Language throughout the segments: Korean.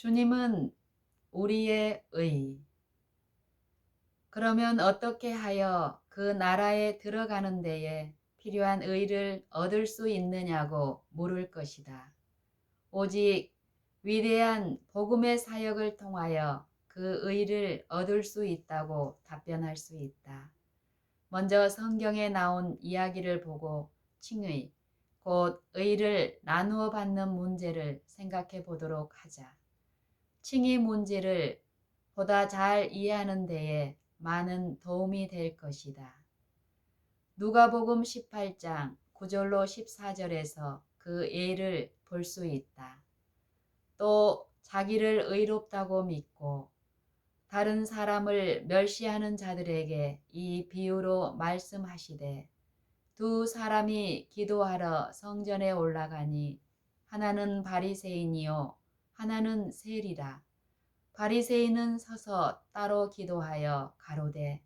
주님은 우리의 의. 그러면 어떻게 하여 그 나라에 들어가는 데에 필요한 의를 얻을 수 있느냐고 물을 것이다. 오직 위대한 복음의 사역을 통하여 그 의를 얻을 수 있다고 답변할 수 있다. 먼저 성경에 나온 이야기를 보고 칭의, 곧 의를 나누어 받는 문제를 생각해 보도록 하자. 칭의 문제를 보다 잘 이해하는 데에 많은 도움이 될 것이다. 누가복음 18장 9절로 14절에서 그 예를 볼 수 있다. 또 자기를 의롭다고 믿고 다른 사람을 멸시하는 자들에게 이 비유로 말씀하시되 두 사람이 기도하러 성전에 올라가니 하나는 바리새인이요 하나는 세리라. 바리새인은 서서 따로 기도하여 가로되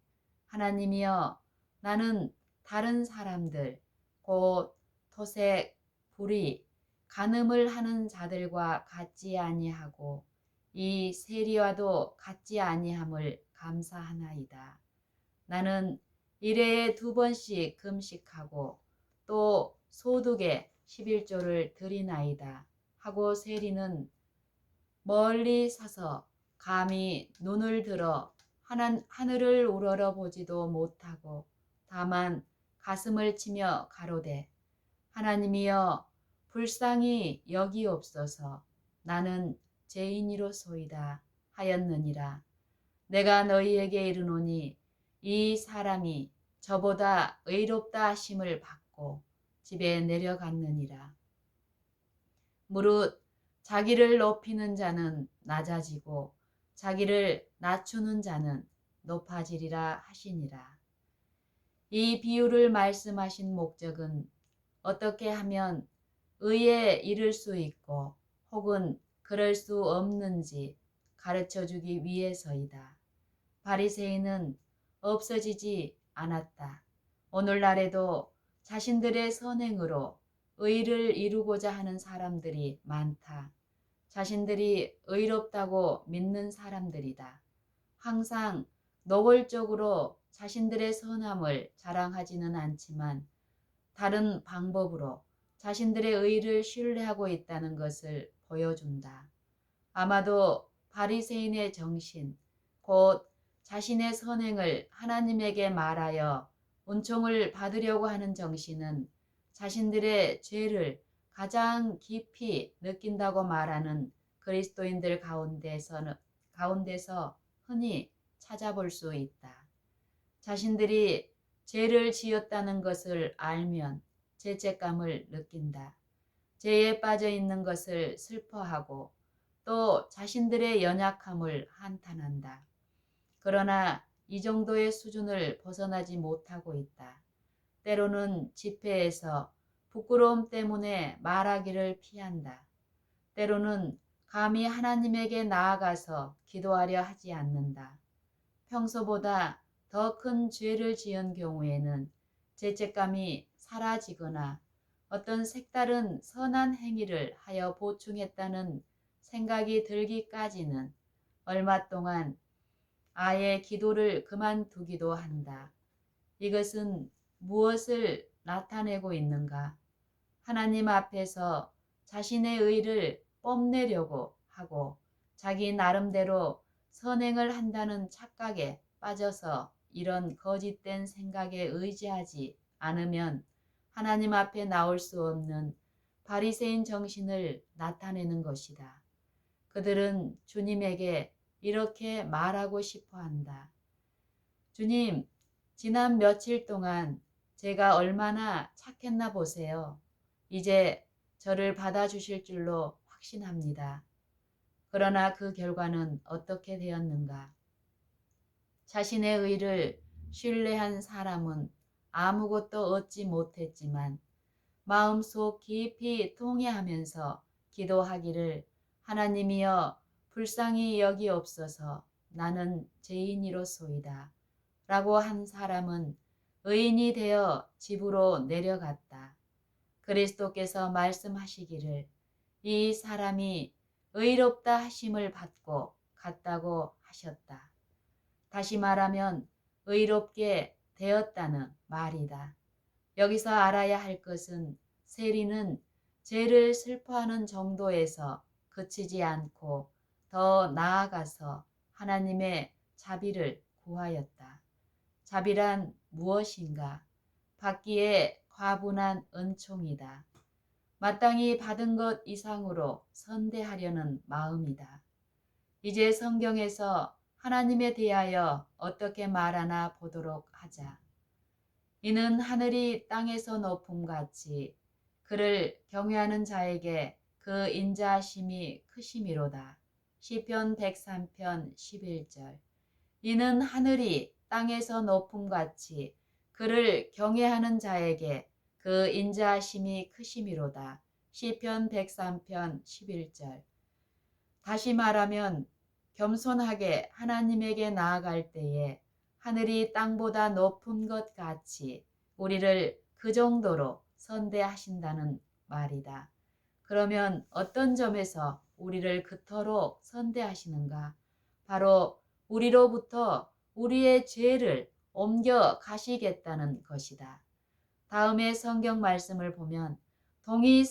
하나님이여 나는 다른 사람들 곧 토색, 불의, 간음을 하는 자들과 같지 아니하고 이 세리와도 같지 아니함을 감사하나이다. 나는 일회에 2번씩 금식하고 또 소득의 11조를 드리나이다 하고 세리는 멀리 서서 감히 눈을 들어 하늘을 우러러 보지도 못하고 다만 가슴을 치며 가로되 하나님이여 불쌍히 여기옵소서. 나는 죄인이로소이다 하였느니라. 내가 너희에게 이르노니 이 사람이 저보다 의롭다 하심을 받고 집에 내려갔느니라. 무릇 자기를 높이는 자는 낮아지고 자기를 낮추는 자는 높아지리라 하시니라. 이 비유를 말씀하신 목적은 어떻게 하면 의에 이를 수 있고 혹은 그럴 수 없는지 가르쳐 주기 위해서이다. 바리새인은 없어지지 않았다. 오늘날에도 자신들의 선행으로 의를 이루고자 하는 사람들이 많다. 자신들이 의롭다고 믿는 사람들이다. 항상 노골적으로 자신들의 선함을 자랑하지는 않지만 다른 방법으로 자신들의 의를 신뢰하고 있다는 것을 보여준다. 아마도 바리새인의 정신, 곧 자신의 선행을 하나님에게 말하여 은총을 받으려고 하는 정신은 자신들의 죄를 가장 깊이 느낀다고 말하는 그리스도인들 가운데서 흔히 찾아볼 수 있다. 자신들이 죄를 지었다는 것을 알면 죄책감을 느낀다. 죄에 빠져 있는 것을 슬퍼하고 또 자신들의 연약함을 한탄한다. 그러나 이 정도의 수준을 벗어나지 못하고 있다. 때로는 집회에서 부끄러움 때문에 말하기를 피한다. 때로는 감히 하나님에게 나아가서 기도하려 하지 않는다. 평소보다 더 큰 죄를 지은 경우에는 죄책감이 사라지거나 어떤 색다른 선한 행위를 하여 보충했다는 생각이 들기까지는 얼마 동안 아예 기도를 그만두기도 한다. 이것은 무엇을 나타내고 있는가? 하나님 앞에서 자신의 의를 뽐내려고 하고 자기 나름대로 선행을 한다는 착각에 빠져서 이런 거짓된 생각에 의지하지 않으면 하나님 앞에 나올 수 없는 바리새인 정신을 나타내는 것이다. 그들은 주님에게 이렇게 말하고 싶어 한다. 주님, 지난 며칠 동안 제가 얼마나 착했나 보세요. 이제 저를 받아주실 줄로 확신합니다. 그러나 그 결과는 어떻게 되었는가? 자신의 의를 신뢰한 사람은 아무것도 얻지 못했지만 마음속 깊이 통회하면서 기도하기를 하나님이여 불쌍히 여기옵소서. 나는 죄인이로소이다 라고 한 사람은 의인이 되어 집으로 내려갔다. 그리스도께서 말씀하시기를 이 사람이 의롭다 하심을 받고 갔다고 하셨다. 다시 말하면 의롭게 되었다는 말이다. 여기서 알아야 할 것은 세리는 죄를 슬퍼하는 정도에서 그치지 않고 더 나아가서 하나님의 자비를 구하였다. 자비란 무엇인가? 받기에 과분한 은총이다. 마땅히 받은 것 이상으로 선대하려는 마음이다. 이제 성경에서 하나님에 대하여 어떻게 말하나 보도록 하자. 이는 하늘이 땅에서 높음같이 그를 경외하는 자에게 그 인자하심이 크심이로다. 시편 103편 11절. 이는 하늘이 땅에서 높음같이 그를 경외하는 자에게 그 인자하심이 크심이로다. 시편 103편 11절. 다시 말하면 겸손하게 하나님에게 나아갈 때에 하늘이 땅보다 높은 것 같이 우리를 그 정도로 선대하신다는 말이다. 그러면 어떤 점에서 우리를 그토록 선대하시는가? 바로 우리로부터 우리의 죄를 옮겨 가시겠다는 것이다. 다음에 성경 말씀을 보면 동이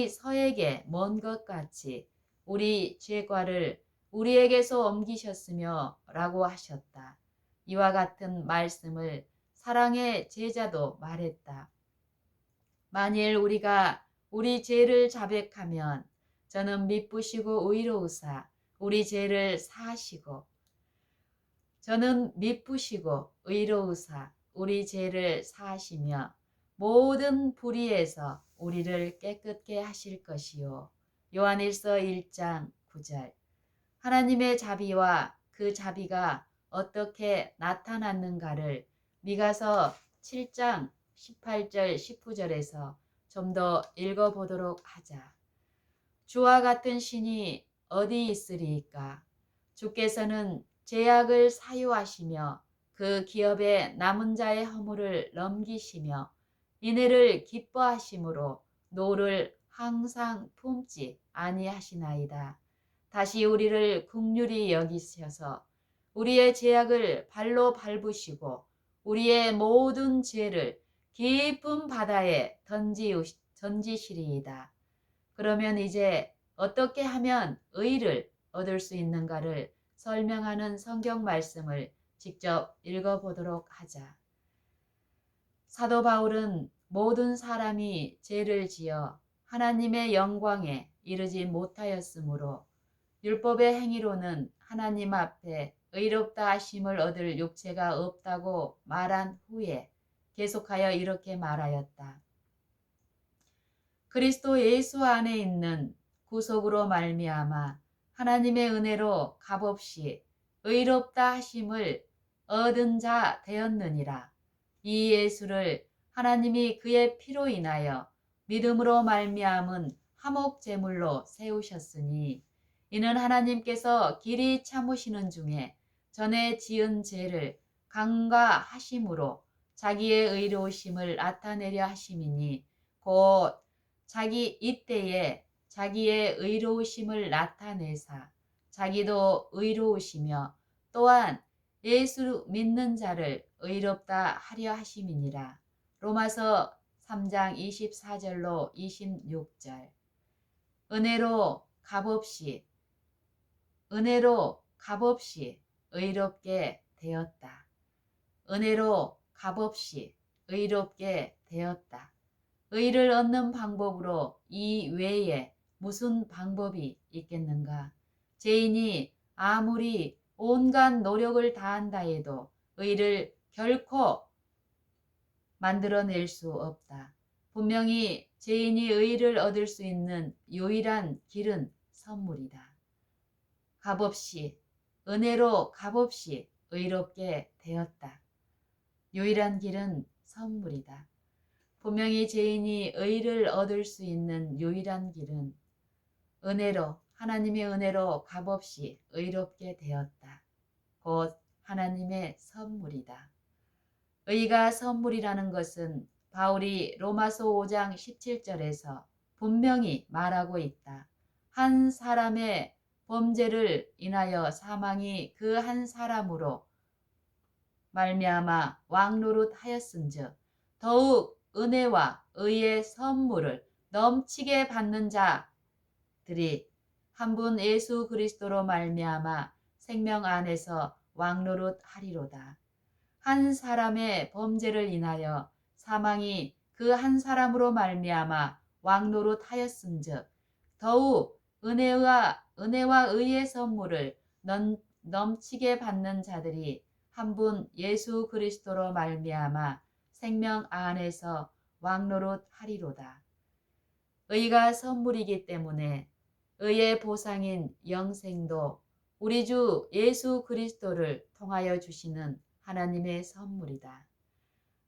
서에게 먼 것 같이 우리 죄과를 우리에게서 옮기셨으며 라고 하셨다. 이와 같은 말씀을 사랑의 제자도 말했다. 만일 우리가 우리 죄를 자백하면 저는 미쁘시고 의로우사 우리 죄를 사하시고 저는 미쁘시고 의로우사 우리 죄를 사하시며 모든 불의에서 우리를 깨끗게 하실 것이요. 요한일서 1장 9절. 하나님의 자비와 그 자비가 어떻게 나타났는가를 미가서 7장 18절 19절에서 좀 더 읽어보도록 하자. 주와 같은 신이 어디 있으리이까? 주께서는 죄악을 사유하시며 그 기업에 남은 자의 허물을 넘기시며 이내를 기뻐하심으로 노를 항상 품지 아니하시나이다. 다시 우리를 긍휼히 여기셔서 우리의 죄악을 발로 밟으시고 우리의 모든 죄를 깊은 바다에 던지시리이다. 그러면 이제 어떻게 하면 의를 얻을 수 있는가를 설명하는 성경 말씀을 직접 읽어보도록 하자. 사도 바울은 모든 사람이 죄를 지어 하나님의 영광에 이르지 못하였으므로 율법의 행위로는 하나님 앞에 의롭다 하심을 얻을 육체가 없다고 말한 후에 계속하여 이렇게 말하였다. 그리스도 예수 안에 있는 구속으로 말미암아 하나님의 은혜로 값없이 의롭다 하심을 얻은 자 되었느니라. 이 예수를 하나님이 그의 피로 인하여 믿음으로 말미암은 화목 제물로 세우셨으니 이는 하나님께서 길이 참으시는 중에 전에 지은 죄를 간과하심으로 자기의 의로우심을 나타내려 하심이니 곧 자기 이때에 자기의 의로우심을 나타내사 자기도 의로우시며 또한 예수 믿는 자를 의롭다 하려 하심이니라. 로마서 3장 24절로 26절. 은혜로 값없이 의롭게 되었다. 은혜로 값없이 의롭게 되었다. 의를 얻는 방법으로 이 외에 무슨 방법이 있겠는가? 죄인이 아무리 온갖 노력을 다한다 해도 의를 결코 만들어낼 수 없다. 분명히 죄인이 의를 얻을 수 있는 유일한 길은 선물이다. 은혜로 값없이 의롭게 되었다. 유일한 길은 선물이다. 분명히 죄인이 의를 얻을 수 있는 유일한 길은 하나님의 은혜로 값없이 의롭게 되었다. 곧 하나님의 선물이다. 의가 선물이라는 것은 바울이 로마서 5장 17절에서 분명히 말하고 있다. 한 사람의 범죄를 인하여 사망이 그 한 사람으로 말미암아 왕노릇하였은즉 더욱 은혜와 의의 선물을 넘치게 받는 자들이 한 분 예수 그리스도로 말미암아 생명 안에서 왕노릇하리로다. 한 사람의 범죄를 인하여 사망이 그 한 사람으로 말미암아 왕노릇하였은즉 더욱 은혜와 의의 선물을 넘치게 받는 자들이 한 분 예수 그리스도로 말미암아 생명 안에서 왕노릇하리로다. 의가 선물이기 때문에 의의 보상인 영생도 우리 주 예수 그리스도를 통하여 주시는 하나님의 선물이다.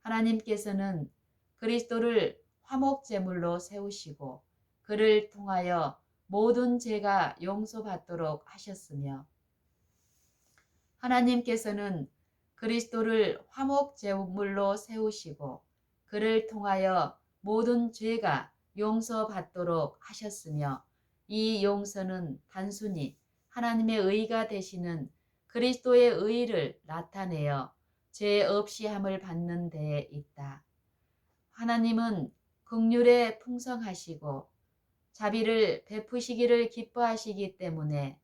하나님께서는 그리스도를 화목제물로 세우시고 그를 통하여 모든 죄가 용서받도록 하셨으며 하나님께서는 그리스도를 화목제물로 세우시고 그를 통하여 모든 죄가 용서받도록 하셨으며 이 용서는 단순히 하나님의 의가 되시는 그리스도의 의를 나타내어 죄 없이 함을 받는 데에 있다. 하나님은 긍휼에 풍성하시고 자비를 베푸시기를 기뻐하시기 때문에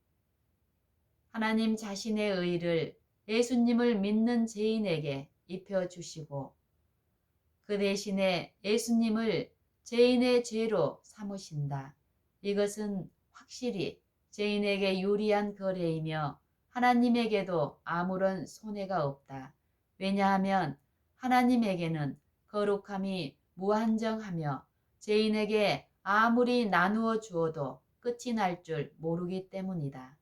하나님 자신의 의를 예수님을 믿는 죄인에게 입혀주시고 그 대신에 예수님을 죄인의 죄로 삼으신다. 이것은 확실히 죄인에게 유리한 거래이며 하나님에게도 아무런 손해가 없다. 왜냐하면 하나님에게는 거룩함이 무한정하며 죄인에게 아무리 나누어 주어도 끝이 날 줄 모르기 때문이다.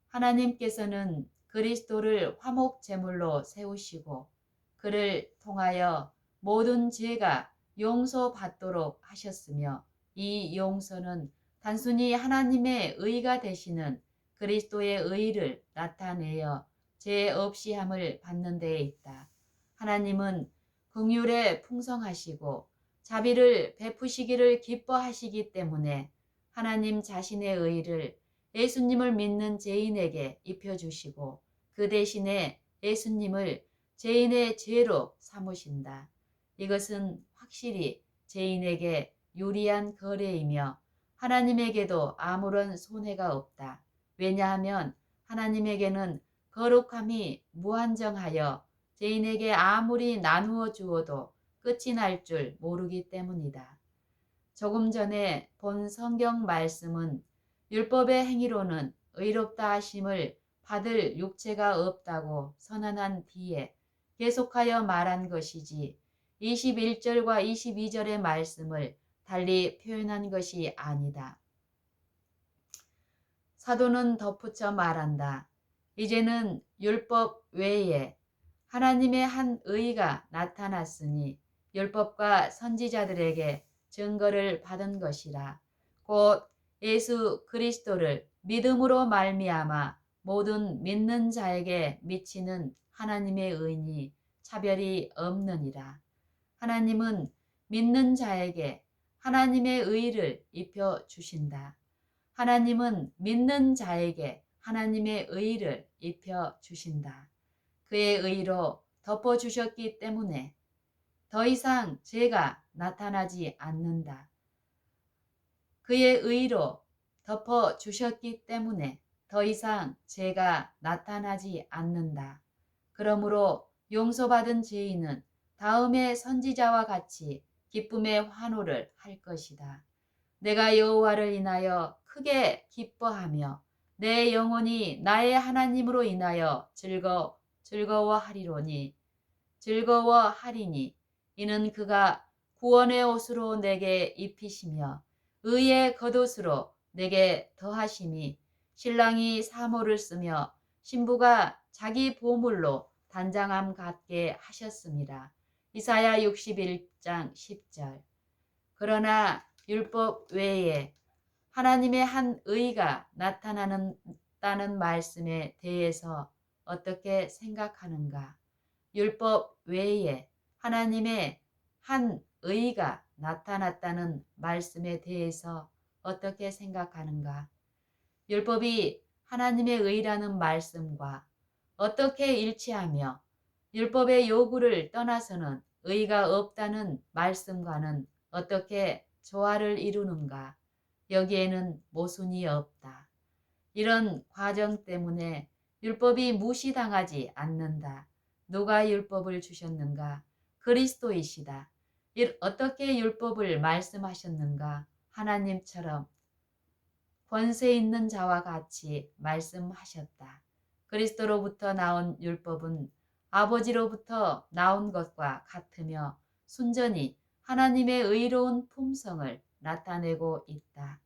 하나님께서는 그리스도를 화목제물로 세우시고 그를 통하여 모든 죄가 용서받도록 하셨으며 이 용서는 단순히 하나님의 의가 되시는 그리스도의 의를 나타내어 죄 없이 함을 받는 데에 있다. 하나님은 긍휼에 풍성하시고 자비를 베푸시기를 기뻐하시기 때문에 하나님 자신의 의를 예수님을 믿는 죄인에게 입혀주시고 그 대신에 예수님을 죄인의 죄로 삼으신다. 이것은 확실히 죄인에게 유리한 거래이며 하나님에게도 아무런 손해가 없다. 왜냐하면 하나님에게는 거룩함이 무한정하여 죄인에게 아무리 나누어 주어도 끝이 날 줄 모르기 때문이다. 조금 전에 본 성경 말씀은 율법의 행위로는 의롭다 하심을 받을 육체가 없다고 선언한 뒤에 계속하여 말한 것이지 21절과 22절의 말씀을 달리 표현한 것이 아니다. 사도는 덧붙여 말한다. 이제는 율법 외에 하나님의 한 의가 나타났으니 율법과 선지자들에게 증거를 받은 것이라. 곧 예수 그리스도를 믿음으로 말미암아 모든 믿는 자에게 미치는 하나님의 의니 차별이 없느니라. 하나님은 믿는 자에게 하나님의 의를 입혀 주신다. 하나님은 믿는 자에게 하나님의 의를 입혀 주신다. 그의 의로 덮어 주셨기 때문에 더 이상 죄가 나타나지 않는다. 그의 의로 덮어 주셨기 때문에 더 이상 죄가 나타나지 않는다. 그러므로 용서받은 죄인은 다음의 선지자와 같이 기쁨의 환호를 할 것이다. 내가 여호와를 인하여 크게 기뻐하며 내 영혼이 나의 하나님으로 인하여 즐거워하리니 이는 그가 구원의 옷으로 내게 입히시며 의의 겉옷으로 내게 더하심이 신랑이 사모를 쓰며 신부가 자기 보물로 단장함 같게 하셨습니다. 이사야 61장 10절. 그러나 율법 외에 하나님의 한 의가 나타나는 말씀에 대해서 어떻게 생각하는가? 율법 외에 하나님의 한 의가 나타났다는 말씀에 대해서 어떻게 생각하는가? 율법이 하나님의 의라는 말씀과 어떻게 일치하며 율법의 요구를 떠나서는 의가 없다는 말씀과는 어떻게 조화를 이루는가? 여기에는 모순이 없다. 이런 과정 때문에 율법이 무시당하지 않는다. 누가 율법을 주셨는가? 그리스도이시다. 어떻게 율법을 말씀하셨는가? 하나님처럼 권세 있는 자와 같이 말씀하셨다. 그리스도로부터 나온 율법은 아버지로부터 나온 것과 같으며 순전히 하나님의 의로운 품성을 나타내고 있다.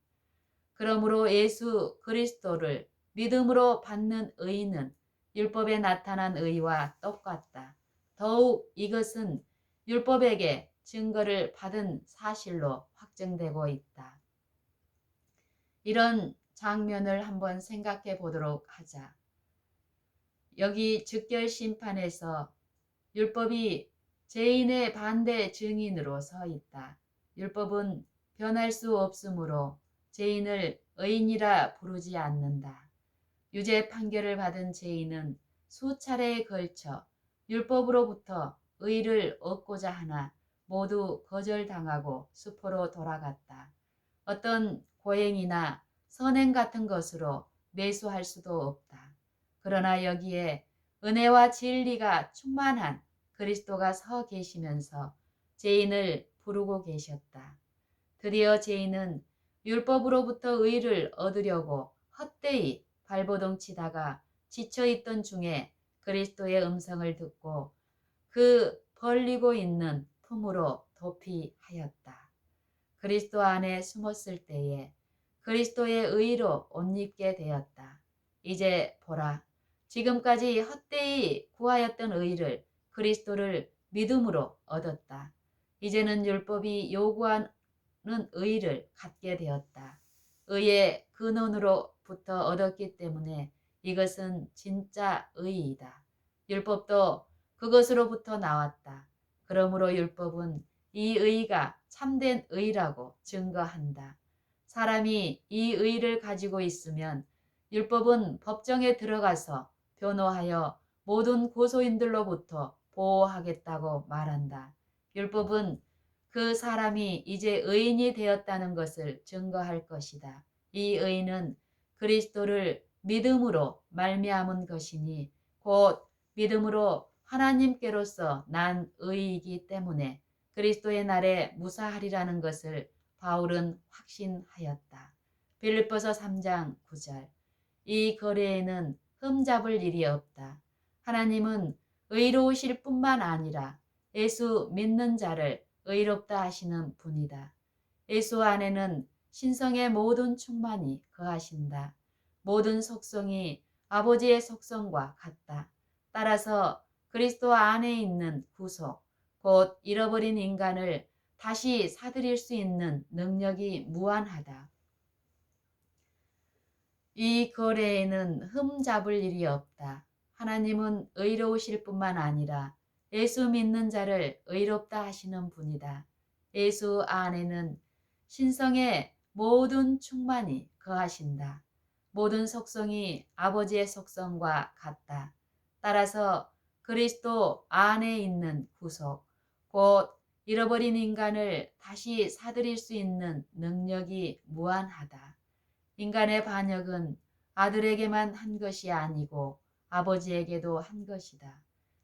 그러므로 예수 그리스도를 믿음으로 받는 의는 율법에 나타난 의와 똑같다. 더욱 이것은 율법에게 증거를 받은 사실로 확정되고 있다. 이런 장면을 한번 생각해 보도록 하자. 여기 즉결 심판에서 율법이 죄인의 반대 증인으로 서 있다. 율법은 변할 수 없으므로 죄인을 의인이라 부르지 않는다. 유죄 판결을 받은 죄인은 수차례에 걸쳐 율법으로부터 의를 얻고자 하나 모두 거절당하고 수포로 돌아갔다. 어떤 고행이나 선행 같은 것으로 매수할 수도 없다. 그러나 여기에 은혜와 진리가 충만한 그리스도가 서 계시면서 죄인을 부르고 계셨다. 드디어 죄인은 율법으로부터 의를 얻으려고 헛되이 발버둥 치다가 지쳐있던 중에 그리스도의 음성을 듣고 그 벌리고 있는 품으로 도피하였다. 그리스도 안에 숨었을 때에 그리스도의 의로 옷 입게 되었다. 이제 보라, 지금까지 헛되이 구하였던 의를 그리스도를 믿음으로 얻었다. 이제는 율법이 요구하는 의를 갖게 되었다. 의의 근원으로부터 얻었기 때문에 이것은 진짜 의이다. 율법도 그것으로부터 나왔다. 그러므로 율법은 이 의가 참된 의라고 증거한다. 사람이 이 의를 가지고 있으면 율법은 법정에 들어가서 변호하여 모든 고소인들로부터 보호하겠다고 말한다. 율법은 그 사람이 이제 의인이 되었다는 것을 증거할 것이다. 이 의는 그리스도를 믿음으로 말미암은 것이니 곧 믿음으로 하나님께로서 난 의이기 때문에 그리스도의 날에 무사하리라는 것을 바울은 확신하였다. 빌립보서 3장 9절. 이 거래에는 흠잡을 일이 없다. 하나님은 의로우실 뿐만 아니라 예수 믿는 자를 의롭다 하시는 분이다. 예수 안에는 신성의 모든 충만이 거하신다. 모든 속성이 아버지의 속성과 같다. 따라서 그리스도 안에 있는 구속, 곧 잃어버린 인간을 다시 사들일 수 있는 능력이 무한하다. 이 거래에는 흠잡을 일이 없다. 하나님은 의로우실 뿐만 아니라 예수 믿는 자를 의롭다 하시는 분이다. 예수 안에는 신성의 모든 충만이 거하신다. 모든 속성이 아버지의 속성과 같다. 따라서 그리스도 안에 있는 구속, 곧 잃어버린 인간을 다시 사들일 수 있는 능력이 무한하다. 인간의 반역은 아들에게만 한 것이 아니고 아버지에게도 한 것이다.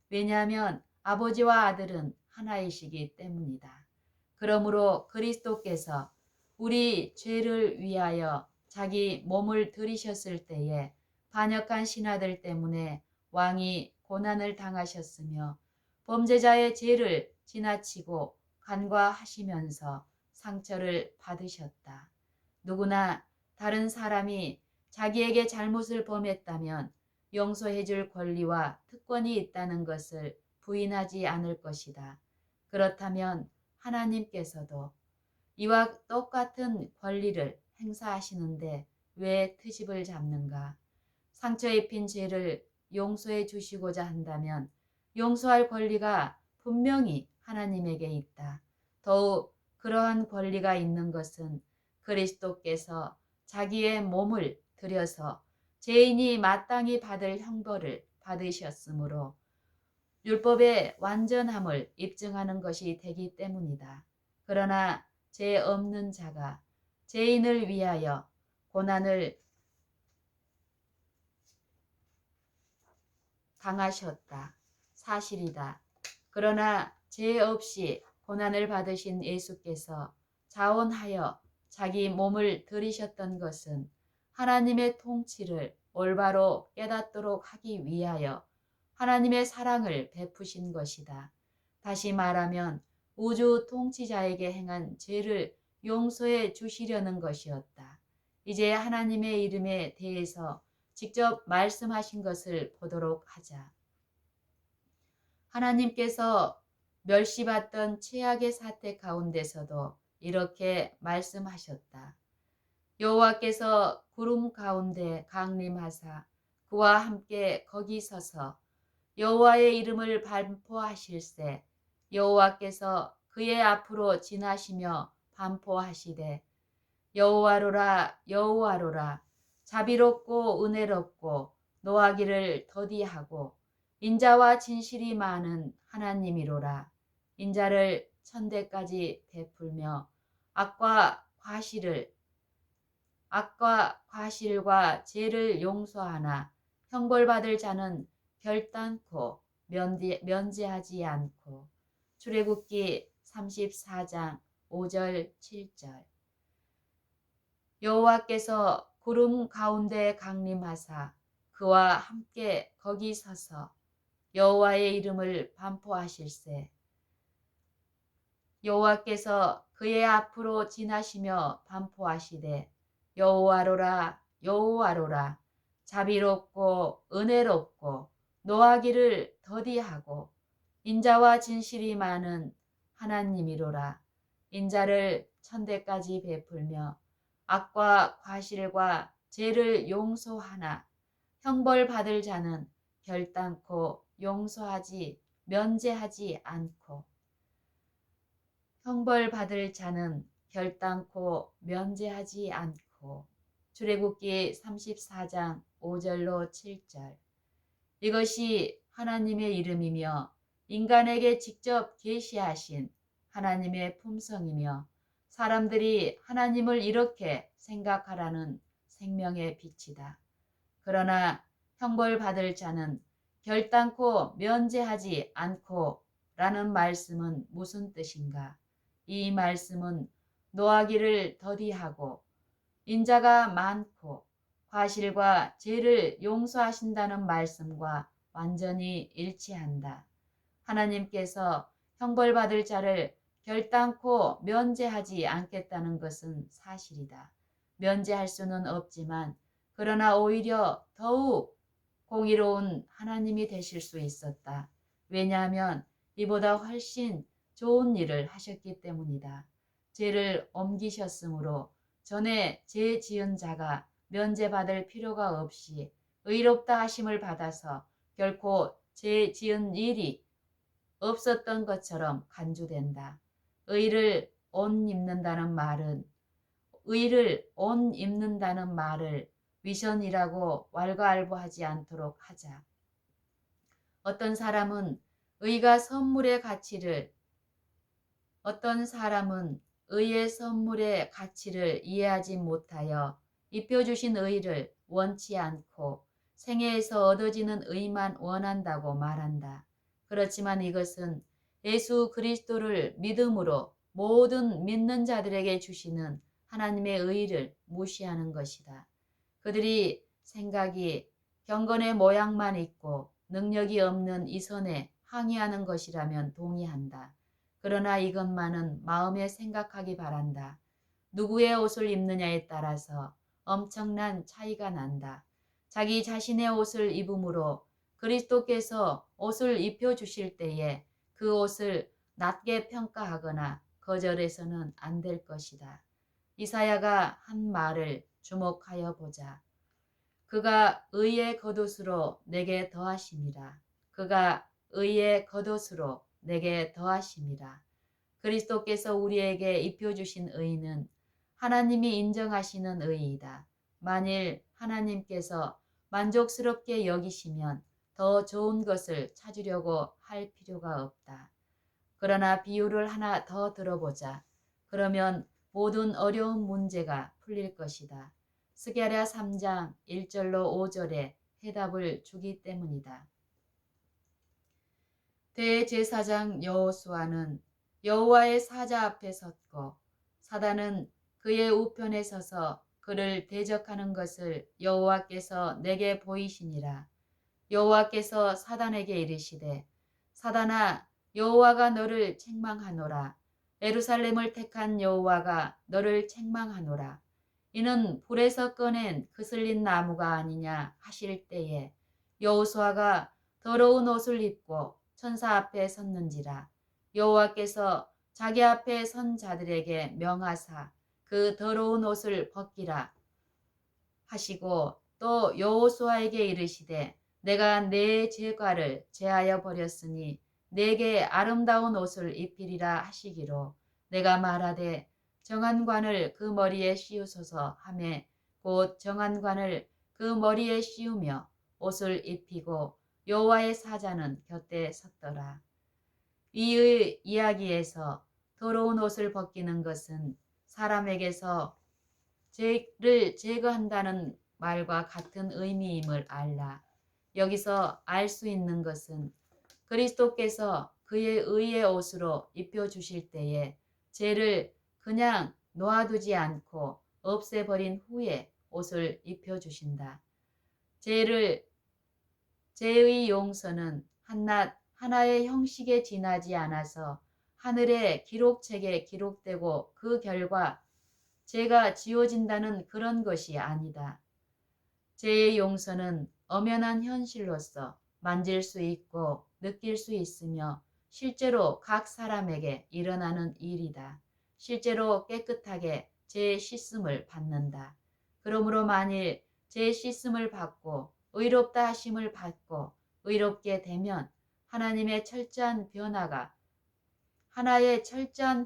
왜냐하면 아버지와 아들은 하나이시기 때문이다. 그러므로 그리스도께서 우리 죄를 위하여 자기 몸을 들이셨을 때에 반역한 신하들 때문에 왕이 고난을 당하셨으며 범죄자의 죄를 지나치고 간과하시면서 상처를 받으셨다. 누구나 다른 사람이 자기에게 잘못을 범했다면 용서해 줄 권리와 특권이 있다는 것을 부인하지 않을 것이다. 그렇다면 하나님께서도 이와 똑같은 권리를 행사하시는데 왜 트집을 잡는가? 상처 입힌 죄를 용서해 주시고자 한다면 용서할 권리가 분명히 하나님에게 있다. 더욱 그러한 권리가 있는 것은 그리스도께서 자기의 몸을 들여서 죄인이 마땅히 받을 형벌을 받으셨으므로 율법의 완전함을 입증하는 것이 되기 때문이다. 그러나 죄 없는 자가 죄인을 위하여 고난을 당하셨다. 사실이다. 그러나 죄 없이 고난을 받으신 예수께서 자원하여 자기 몸을 들이셨던 것은 하나님의 통치를 올바로 깨닫도록 하기 위하여 하나님의 사랑을 베푸신 것이다. 다시 말하면 우주 통치자에게 행한 죄를 용서해 주시려는 것이었다. 이제 하나님의 이름에 대해서 직접 말씀하신 것을 보도록 하자. 하나님께서 멸시받던 최악의 사태 가운데서도 이렇게 말씀하셨다. 여호와께서 구름 가운데 강림하사 그와 함께 거기 서서 여호와의 이름을 반포하실세 여호와께서 그의 앞으로 지나시며 반포하시되 여호와로라 여호와로라 자비롭고 은혜롭고 노하기를 더디하고 인자와 진실이 많은 하나님이로라. 인자를 천대까지 베풀며 악과 과실과 죄를 용서하나 형벌받을 자는 결단코 면제하지 않고. 출애굽기 34장 5절 7절. 여호와께서 구름 가운데 강림하사 그와 함께 거기 서서 여호와의 이름을 반포하실세 여호와께서 그의 앞으로 지나시며 반포하시되 여호와로라 여호와로라 자비롭고 은혜롭고 노하기를 더디하고 인자와 진실이 많은 하나님이로라. 인자를 천대까지 베풀며 악과 과실과 죄를 용서하나 형벌 받을 자는 결단코 면제하지 않고. 형벌 받을 자는 결단코 면제하지 않고. 출애굽기 34장 5절로 7절. 이것이 하나님의 이름이며 인간에게 직접 계시하신 하나님의 품성이며 사람들이 하나님을 이렇게 생각하라는 생명의 빛이다. 그러나 형벌 받을 자는 결단코 면제하지 않고 라는 말씀은 무슨 뜻인가? 이 말씀은 노하기를 더디하고 인자가 많고 과실과 죄를 용서하신다는 말씀과 완전히 일치한다. 하나님께서 형벌 받을 자를 결단코 면제하지 않겠다는 것은 사실이다. 면제할 수는 없지만 그러나 오히려 더욱 공의로운 하나님이 되실 수 있었다. 왜냐하면 이보다 훨씬 좋은 일을 하셨기 때문이다. 죄를 옮기셨으므로 전에 죄 지은 자가 면제받을 필요가 없이 의롭다 하심을 받아서 결코 죄 지은 일이 없었던 것처럼 간주된다. 의를 옷 입는다는 말을 위선이라고 왈가왈부하지 않도록 하자. 어떤 사람은 의의 선물의 가치를 이해하지 못하여 입혀주신 의를 원치 않고 생애에서 얻어지는 의만 원한다고 말한다. 그렇지만 이것은 예수 그리스도를 믿음으로 모든 믿는 자들에게 주시는 하나님의 의를 무시하는 것이다. 그들이 생각이 경건의 모양만 있고 능력이 없는 이 선에 항의하는 것이라면 동의한다. 그러나 이것만은 마음에 생각하기 바란다. 누구의 옷을 입느냐에 따라서 엄청난 차이가 난다. 자기 자신의 옷을 입음으로 그리스도께서 옷을 입혀주실 때에 그 옷을 낮게 평가하거나 거절해서는 안 될 것이다. 이사야가 한 말을 주목하여 보자. 그가 의의 겉옷으로 내게 더하심이라. 그가 의의 겉옷으로 내게 더하심이라. 그리스도께서 우리에게 입혀주신 의는 하나님이 인정하시는 의이다. 만일 하나님께서 만족스럽게 여기시면 더 좋은 것을 찾으려고 할 필요가 없다. 그러나 비유를 하나 더 들어보자. 그러면 모든 어려운 문제가 풀릴 것이다. 스가랴 3장 1절로 5절에 해답을 주기 때문이다. 대제사장 여호수아는 여호와의 사자 앞에 섰고 사단은 그의 우편에 서서 그를 대적하는 것을 여호와께서 내게 보이시니라. 여호와께서 사단에게 이르시되 사단아 여호와가 너를 책망하노라. 예루살렘을 택한 여호와가 너를 책망하노라. 이는 불에서 꺼낸 그슬린 나무가 아니냐 하실 때에 여호수아가 더러운 옷을 입고 천사 앞에 섰는지라. 여호와께서 자기 앞에 선 자들에게 명하사 그 더러운 옷을 벗기라 하시고 또 여호수아에게 이르시되 내가 내 죄과를 제하여 버렸으니 내게 아름다운 옷을 입히리라 하시기로 내가 말하되 정한 관을 그 머리에 씌우소서 하매 곧 정한 관을 그 머리에 씌우며 옷을 입히고 여호와의 사자는 곁에 섰더라. 이의 이야기에서 더러운 옷을 벗기는 것은 사람에게서 죄를 제거한다는 말과 같은 의미임을 알라. 여기서 알 수 있는 것은 그리스도께서 그의 의의 옷으로 입혀주실 때에 죄를 그냥 놓아두지 않고 없애버린 후에 옷을 입혀주신다. 죄의 용서는 한낱 하나의 형식에 지나지 않아서 하늘의 기록책에 기록되고 그 결과 죄가 지워진다는 그런 것이 아니다. 죄의 용서는 엄연한 현실로서 만질 수 있고 느낄 수 있으며 실제로 각 사람에게 일어나는 일이다. 실제로 깨끗하게 죄 씻음을 받는다. 그러므로 만일 죄 씻음을 받고 의롭다 하심을 받고 의롭게 되면 하나의 철저한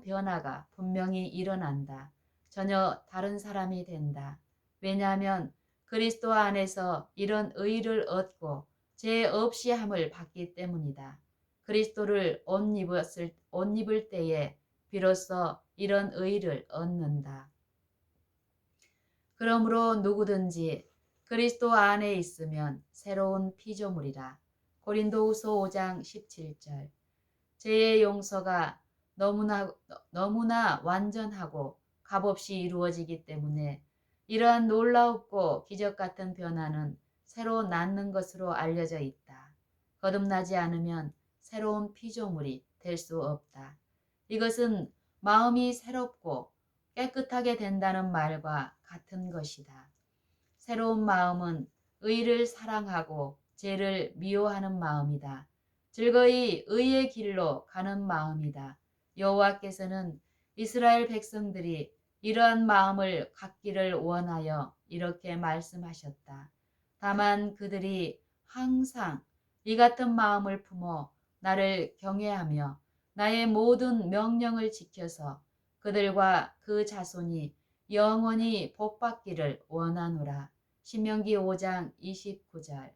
변화가 분명히 일어난다. 전혀 다른 사람이 된다. 왜냐하면 그리스도 안에서 이런 의를 얻고 죄 없이 함을 받기 때문이다. 그리스도를 옷 입을 때에 비로소 이런 의를 얻는다. 그러므로 누구든지 그리스도 안에 있으면 새로운 피조물이라. 고린도후서 5장 17절. 죄의 용서가 너무나 완전하고 값없이 이루어지기 때문에 이러한 놀라웠고 기적 같은 변화는 새로 낳는 것으로 알려져 있다. 거듭나지 않으면 새로운 피조물이 될 수 없다. 이것은 마음이 새롭고 깨끗하게 된다는 말과 같은 것이다. 새로운 마음은 의를 사랑하고 죄를 미워하는 마음이다. 즐거이 의의 길로 가는 마음이다. 여호와께서는 이스라엘 백성들이 이러한 마음을 갖기를 원하여 이렇게 말씀하셨다. 다만 그들이 항상 이 같은 마음을 품어 나를 경외하며 나의 모든 명령을 지켜서 그들과 그 자손이 영원히 복받기를 원하노라. 신명기 5장 29절.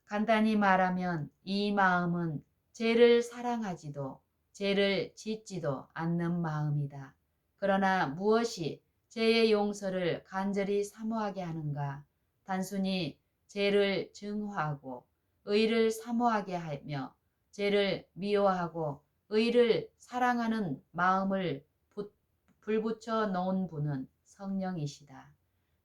간단히 말하면 이 마음은 죄를 사랑하지도 죄를 짓지도 않는 마음이다. 그러나 무엇이 죄의 용서를 간절히 사모하게 하는가? 단순히 죄를 증오하고 의를 사모하게 하며 죄를 미워하고 의를 사랑하는 마음을 불붙여 놓은 분은 성령이시다.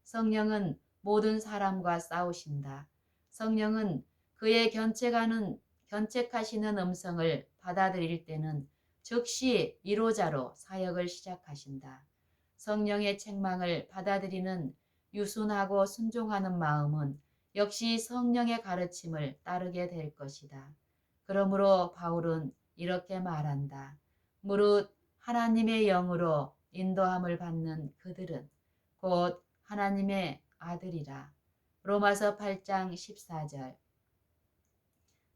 성령은 모든 사람과 싸우신다. 성령은 그의 견책하시는 음성을 받아들일 때는 즉시 1호자로 사역을 시작하신다. 성령의 책망을 받아들이는 유순하고 순종하는 마음은 역시 성령의 가르침을 따르게 될 것이다. 그러므로 바울은 이렇게 말한다. 무릇 하나님의 영으로 인도함을 받는 그들은 곧 하나님의 아들이라. 로마서 8장 14절.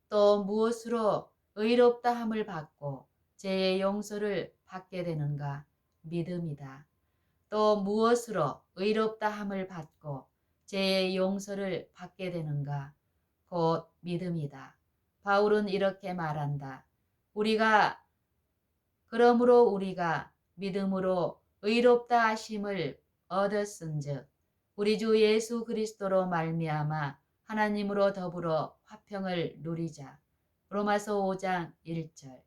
또 무엇으로 의롭다 함을 받고 죄의 용서를 받게 되는가? 믿음이다. 또 무엇으로 의롭다 함을 받고 죄의 용서를 받게 되는가? 곧 믿음이다. 바울은 이렇게 말한다. 그러므로 우리가 믿음으로 의롭다 하심을 얻었은즉 우리 주 예수 그리스도로 말미암아 하나님으로 더불어 화평을 누리자. 로마서 5장 1절.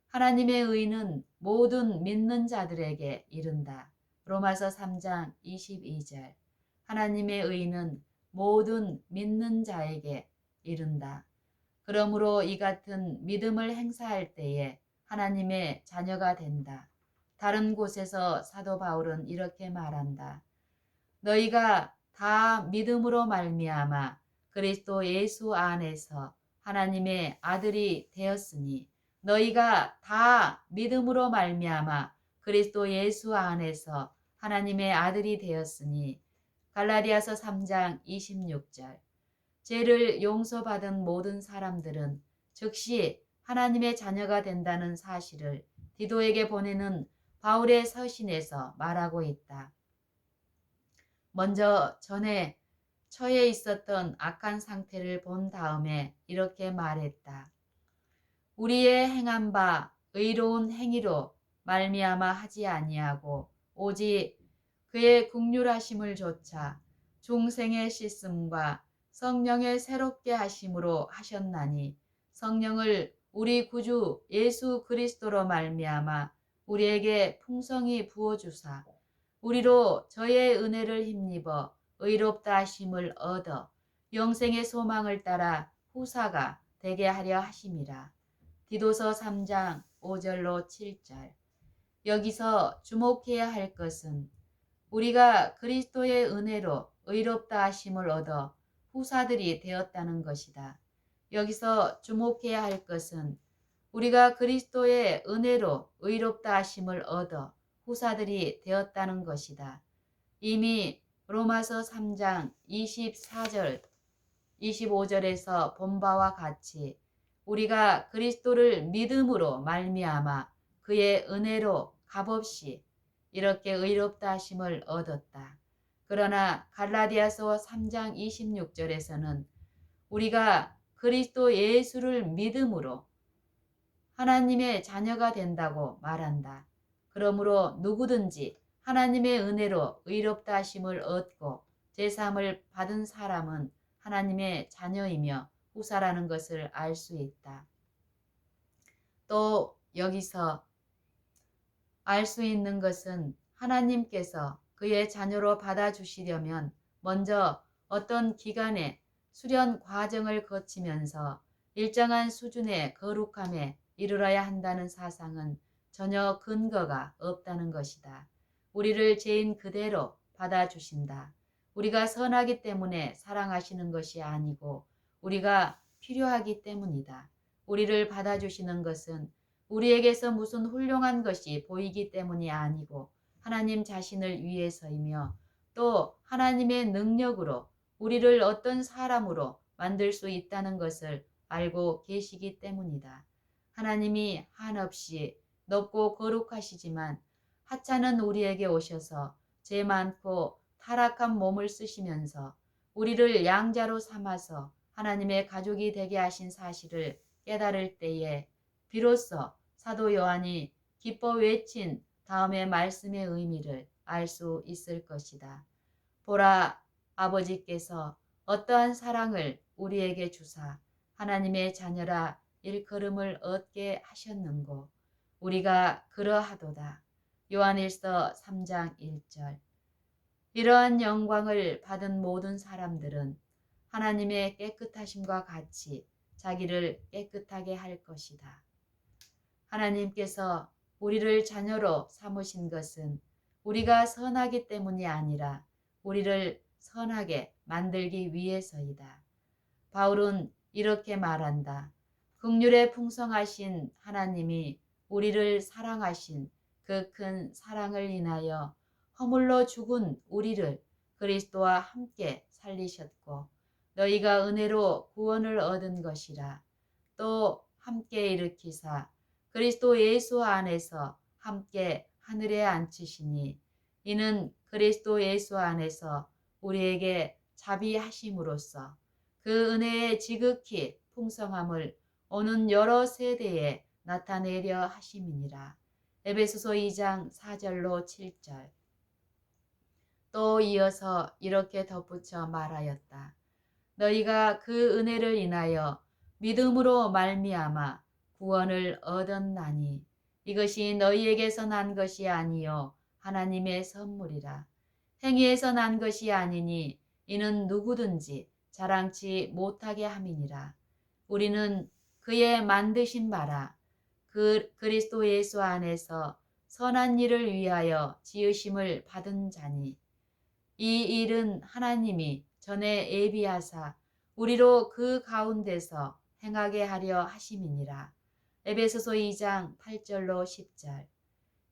하나님의 의는 모든 믿는 자들에게 이른다. 로마서 3장 22절. 하나님의 의는 모든 믿는 자에게 이른다. 그러므로 이 같은 믿음을 행사할 때에 하나님의 자녀가 된다. 다른 곳에서 사도 바울은 이렇게 말한다. 너희가 다 믿음으로 말미암아 그리스도 예수 안에서 하나님의 아들이 되었으니 너희가 다 믿음으로 말미암아 그리스도 예수 안에서 하나님의 아들이 되었으니 갈라디아서 3장 26절. 죄를 용서받은 모든 사람들은 즉시 하나님의 자녀가 된다는 사실을 디도에게 보내는 바울의 서신에서 말하고 있다. 먼저 전에 처해 있었던 악한 상태를 본 다음에 이렇게 말했다. 우리의 행한 바 의로운 행위로 말미암아 하지 아니하고 오직 그의 긍휼하심을 조차 중생의 씻음과 성령의 새롭게 하심으로 하셨나니 성령을 우리 구주 예수 그리스도로 말미암아 우리에게 풍성히 부어주사 우리로 저의 은혜를 힘입어 의롭다 하심을 얻어 영생의 소망을 따라 후사가 되게 하려 하심이라. 디도서 3장 5절로 7절. 여기서 주목해야 할 것은 우리가 그리스도의 은혜로 의롭다 하심을 얻어 후사들이 되었다는 것이다. 여기서 주목해야 할 것은 우리가 그리스도의 은혜로 의롭다 하심을 얻어 후사들이 되었다는 것이다. 이미 로마서 3장 24절, 25절에서 본 바와 같이 우리가 그리스도를 믿음으로 말미암아 그의 은혜로 값없이 이렇게 의롭다 하심을 얻었다. 그러나 갈라디아서 3장 26절에서는 우리가 그리스도 예수를 믿음으로 하나님의 자녀가 된다고 말한다. 그러므로 누구든지 하나님의 은혜로 의롭다 하심을 얻고 제사함을 받은 사람은 하나님의 자녀이며 후사라는 것을 알 수 있다. 또 여기서 알 수 있는 것은 하나님께서 그의 자녀로 받아주시려면 먼저 어떤 기간의 수련 과정을 거치면서 일정한 수준의 거룩함에 이르러야 한다는 사상은 전혀 근거가 없다는 것이다. 우리를 죄인 그대로 받아주신다. 우리가 선하기 때문에 사랑하시는 것이 아니고 우리가 필요하기 때문이다. 우리를 받아주시는 것은 우리에게서 무슨 훌륭한 것이 보이기 때문이 아니고 하나님 자신을 위해서이며 또 하나님의 능력으로 우리를 어떤 사람으로 만들 수 있다는 것을 알고 계시기 때문이다. 하나님이 한없이 높고 거룩하시지만 하찮은 우리에게 오셔서 죄 많고 타락한 몸을 쓰시면서 우리를 양자로 삼아서 하나님의 가족이 되게 하신 사실을 깨달을 때에 비로소 사도 요한이 기뻐 외친 다음의 말씀의 의미를 알 수 있을 것이다. 보라, 아버지께서 어떠한 사랑을 우리에게 주사 하나님의 자녀라 일컬음을 얻게 하셨는고 우리가 그러하도다. 요한일서 3장 1절. 이러한 영광을 받은 모든 사람들은 하나님의 깨끗하심과 같이 자기를 깨끗하게 할 것이다. 하나님께서 우리를 자녀로 삼으신 것은 우리가 선하기 때문이 아니라 우리를 선하게 만들기 위해서이다. 바울은 이렇게 말한다. 긍휼에 풍성하신 하나님이 우리를 사랑하신 그 큰 사랑을 인하여 허물로 죽은 우리를 그리스도와 함께 살리셨고 너희가 은혜로 구원을 얻은 것이라. 또 함께 일으키사 그리스도 예수 안에서 함께 하늘에 앉히시니 이는 그리스도 예수 안에서 우리에게 자비하심으로써 그 은혜의 지극히 풍성함을 오는 여러 세대에 나타내려 하심이니라. 에베소서 2장 4절로 7절. 또 이어서 이렇게 덧붙여 말하였다. 너희가 그 은혜를 인하여 믿음으로 말미암아 구원을 얻었나니 이것이 너희에게서 난 것이 아니요 하나님의 선물이라. 행위에서 난 것이 아니니 이는 누구든지 자랑치 못하게 함이니라. 우리는 그의 만드신 바라 그리스도 예수 안에서 선한 일을 위하여 지으심을 받은 자니 이 일은 하나님이 전에 예비하사 우리로 그 가운데서 행하게 하려 하심이니라. 에베소서 2장 8절로 10절.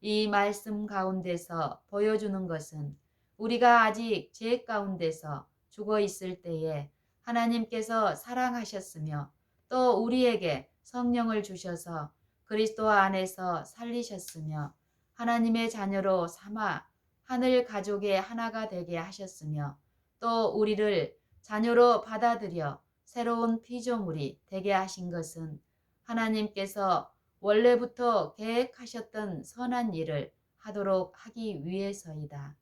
이 말씀 가운데서 보여주는 것은 우리가 아직 죄 가운데서 죽어 있을 때에 하나님께서 사랑하셨으며 또 우리에게 성령을 주셔서 그리스도 안에서 살리셨으며 하나님의 자녀로 삼아 하늘 가족의 하나가 되게 하셨으며 또 우리를 자녀로 받아들여 새로운 피조물이 되게 하신 것은 하나님께서 원래부터 계획하셨던 선한 일을 하도록 하기 위해서이다.